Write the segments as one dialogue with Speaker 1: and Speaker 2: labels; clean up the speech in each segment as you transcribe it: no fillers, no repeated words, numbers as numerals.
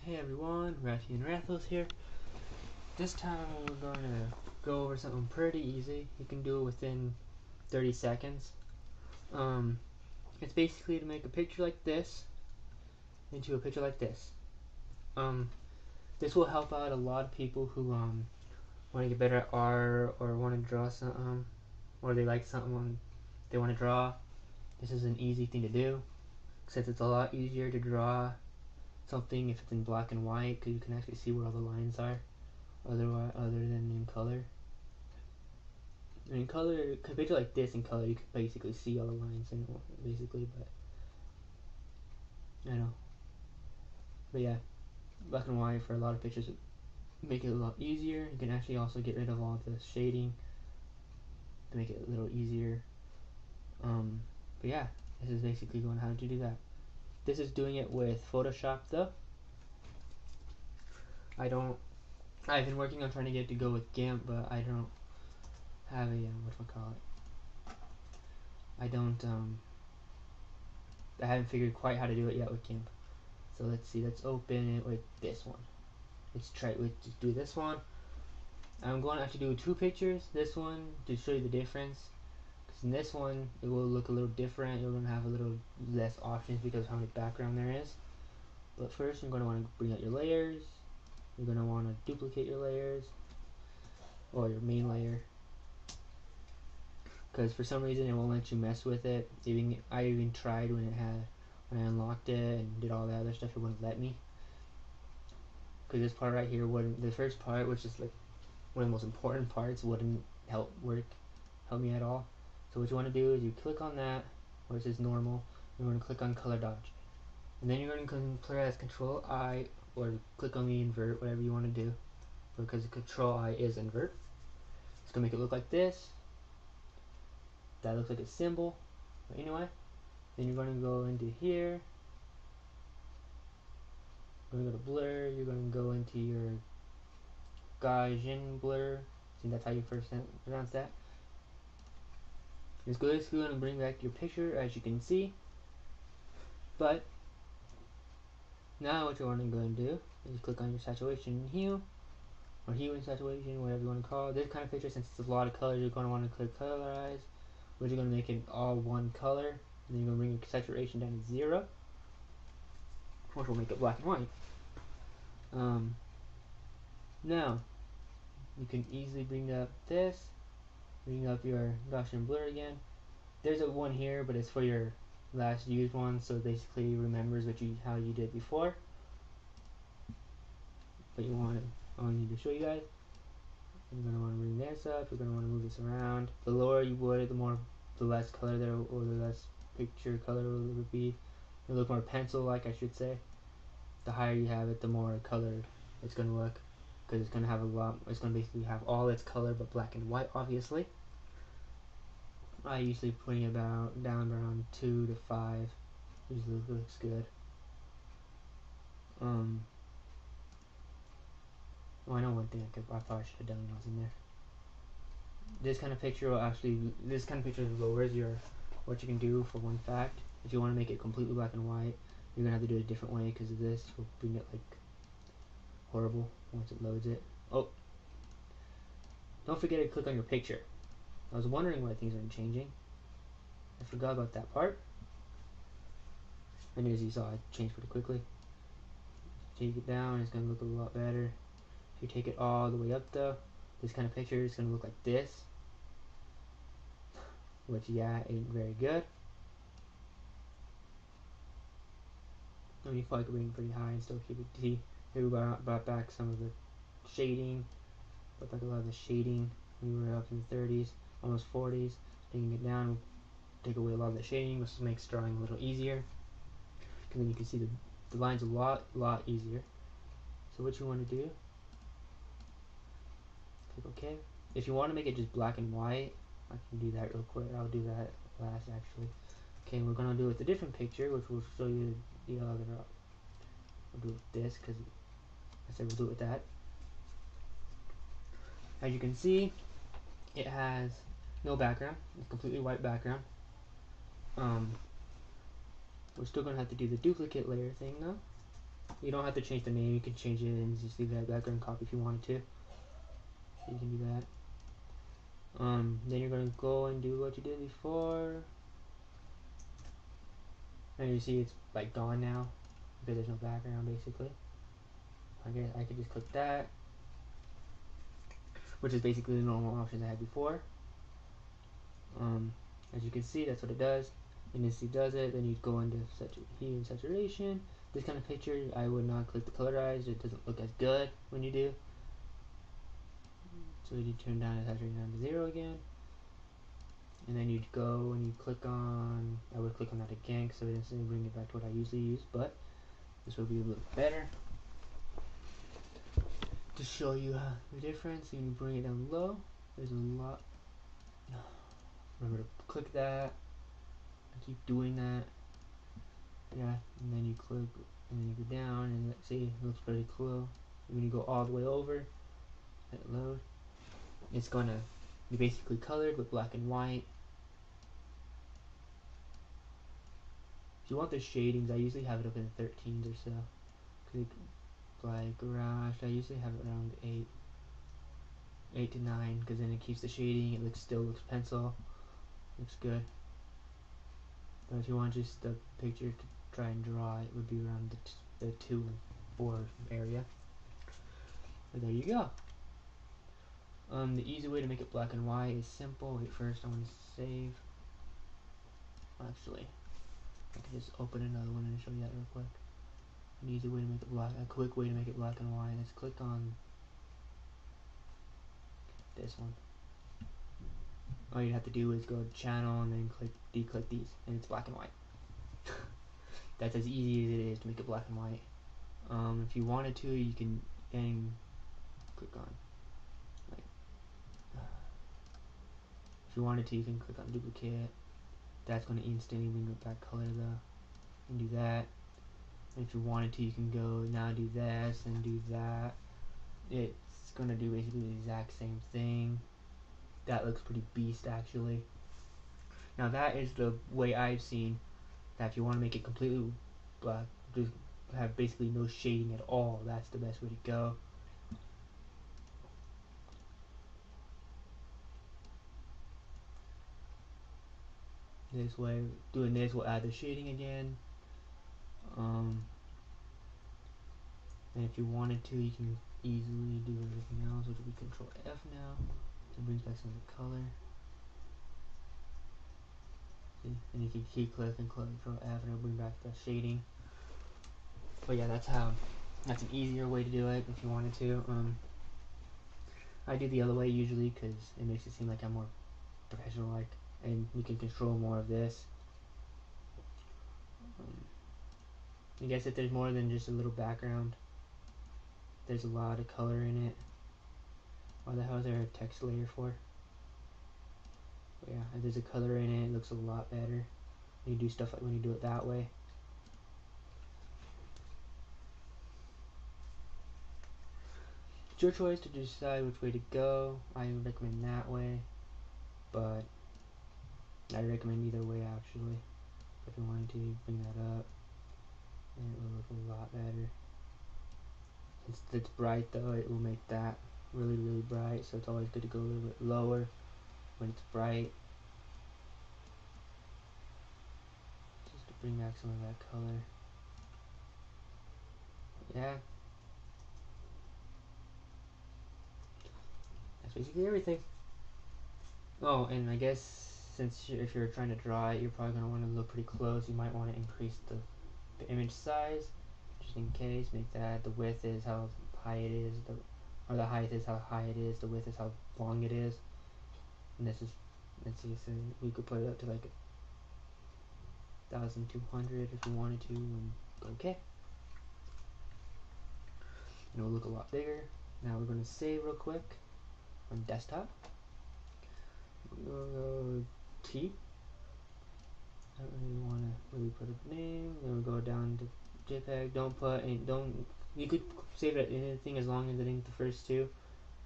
Speaker 1: Hey everyone, Ratty and Rathos here. This time we're going to go over something pretty easy. You can do it within 30 seconds. It's basically to make a picture like this into a picture like this. This will help out a lot of people who want to get better at art or want to draw something, or they like something they want to draw. This is an easy thing to do, since it's a lot easier to draw something if it's in black and white, because you can actually see where all the lines are. Other than in color. In color, a picture like this in color, you can basically see all the lines and basically, but I know. But yeah, black and white for a lot of pictures make it a lot easier. You can actually also get rid of all the shading to make it a little easier. But yeah, this is basically going how to do that. This is doing it with Photoshop though. I've been working on trying to get it to go with GIMP, but I don't have a I haven't figured quite how to do it yet with GIMP. So let's see, let's open it with this one. Let's just do this one. I'm going to actually do two pictures. This one to show you the difference. Because in this one, it will look a little different. You're going to have a little less options because of how much background there is. But first, you're going to want to bring out your layers. You're going to want to duplicate your layers. Or your main layer. Because for some reason, it won't let you mess with it. I even tried when I unlocked it and did all that other stuff, it wouldn't let me. Because this part right here wouldn't, the first part, which is like one of the most important parts, wouldn't help me at all. So what you want to do is you click on that where it says normal. You're going to click on color dodge, and then you're going to press Control I or click on the invert, whatever you want to do, because Control I is invert. It's going to make it look like this. That looks like a symbol. But anyway, then you're going to go into here. You're going to go to blur. You're going to go into your Gaussian blur. I think that's how you first pronounce that. It's going to bring back your picture, as you can see. But now what you want to go and do is click on your saturation hue, or hue and saturation, whatever you want to call it. This kind of picture, since it's a lot of colors, you're going to want to click colorize, which you're going to make it all one color. And then you're going to bring your saturation down to 0, which will make it black and white. Now you can easily bring up your Gaussian blur again. There's a one here, but it's for your last used one, so it basically remembers how you did before. But I need to show you guys. You're going to want to bring this up. You're going to want to move this around. The lower you would, the less color there, or the less picture color it would be. It'll look more pencil-like, I should say. The higher you have it, the more colored it's going to look, because it's going to have it's going to basically have all its color but black and white, obviously. I usually put it down around 2 to 5. Usually looks good. Well, I know one thing I probably should have done when I was in there. This kind of picture lowers what you can do. For one fact, if you want to make it completely black and white, you're gonna have to do it a different way, because of this will bring it like horrible once it loads it. Oh, don't forget to click on your picture. I was wondering why things aren't changing. I forgot about that part. And as you saw, it changed pretty quickly. Take it down, it's gonna look a lot better. If you take it all the way up though, this kind of picture is gonna look like this, which ain't very good. I mean, you probably could bring it pretty high and still keep it T. Maybe we brought back some of the shading, brought back a lot of the shading. We were up in the 30s, almost 40s. Taking it down, take away a lot of the shading, which makes drawing a little easier. And then you can see the lines a lot easier. So what you want to do, click OK. If you want to make it just black and white, I can do that real quick. I'll do that last actually. Okay, we're gonna do it with a different picture, which will show you the other. We'll do it with this, because I said we'll do it with that. As you can see, it has no background. It's completely white background. We're still gonna have to do the duplicate layer thing though. You don't have to change the name. You can change it and just leave that background copy if you wanted to. So you can do that. Then you're gonna go and do what you did before. And you see it's like gone now because there's no background basically. I guess I could just click that, which is basically the normal options I had before. As you can see, that's what it does. And as it does it, then you go into hue and saturation. This kind of picture, I would not click the colorize. It doesn't look as good when you do. So you turn down the saturation down to 0 again. And then you'd go and you click on, I would click on that again so it doesn't bring it back to what I usually use, but this will be a little better. To show you the difference, you can bring it down low. There's a lot. Remember to click that. Keep doing that. Yeah, and then you click, and then you go down, and let's see, it looks pretty cool. And when you go all the way over, hit load. It's gonna be basically colored with black and white. If you want the shadings, I usually have it up in the 13s or so. Like garage, I usually have it around 8 to 9, because then it keeps the shading. It still looks pencil, looks good. But if you want just the picture to try and draw, it would be around the 2 and 4 area. But there you go. The easy way to make it black and white is simple. Wait, first I want to save. Actually, I can just open another one and show you that real quick. An easy way to make it black, a quick way to make it black and white is click on this one. All you have to do is go to channel and then declick these, and it's black and white. That's as easy as it is to make it black and white. If you wanted to, you can then click on, like, if you wanted to, you can click on duplicate. That's going to instantly bring it back color though, and do that. And if you wanted to, you can go now do this and do that. It's going to do basically the exact same thing. That looks pretty beast actually. Now that is the way I've seen that if you want to make it completely black, just have basically no shading at all, that's the best way to go. This way, doing this will add the shading again. And if you wanted to, you can easily do everything else, which will be Control F now. It brings back some of the color. See? And you can keep click and Control F and it'll bring back the shading. But yeah, that's an easier way to do it if you wanted to. I do the other way usually because it makes it seem like I'm more professional like, and you can control more of this. I guess if there's more than just a little background, there's a lot of color in it. Why the hell is there a text layer for? But yeah, if there's a color in it, it looks a lot better. You do stuff like when you do it that way. It's your choice to decide which way to go. I would recommend that way, but I recommend either way actually. If you wanted to bring that up, and it will look a lot better. Since it's bright though, it will make that really bright, so it's always good to go a little bit lower when it's bright, just to bring back some of that color. Yeah, that's basically everything. Oh, and I guess since if you're trying to draw it, you're probably going to want to look pretty close. You might want to increase the image size, just in case. Make that the width is how high it is, or the height is how high it is, the width is how long it is. And this is, let's see, so we could put it up to like 1200 if you wanted to, and okay. And it'll look a lot bigger. Now we're going to save real quick on desktop. T. I don't really want to really put a name. Then we go down to JPEG. Don't put any, don't. You could save it anything as long as it ain't the first two,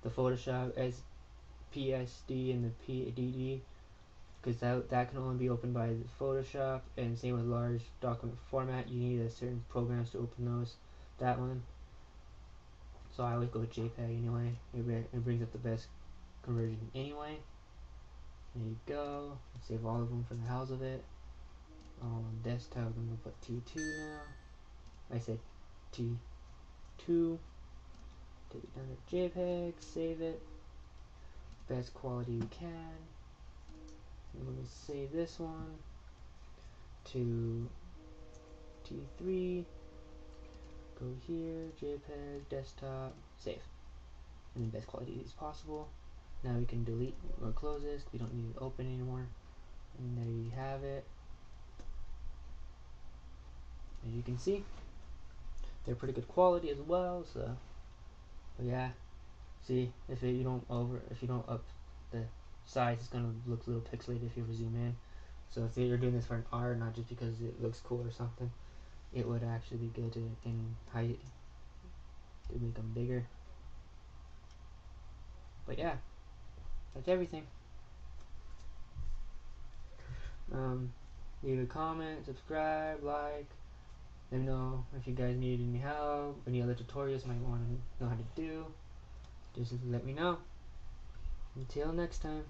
Speaker 1: the Photoshop as PSD and the PDD, because that can only be opened by the Photoshop. And same with large document format. You need a certain programs to open those. that one. So I always go with JPEG anyway. It brings up the best conversion anyway. There you go. Save all of them for the house of it. On desktop, I'm gonna put T2 now. I said T2. Take it down to JPEG. Save it. Best quality we can. I'm gonna save this one to T3. Go here, JPEG, desktop, save. And then best quality as possible. Now we can delete or close this. We don't need it open anymore. And there you have it. As you can see, they're pretty good quality as well. So, but yeah, see if you don't up the size, it's gonna look a little pixelated if you ever zoom in. So if you're doing this for an art, not just because it looks cool or something, it would actually be good to in height to make them bigger. But yeah, that's everything. Leave a comment, subscribe, like. Let me know if you guys need any help, any other tutorials you might want to know how to do. Just let me know. Until next time.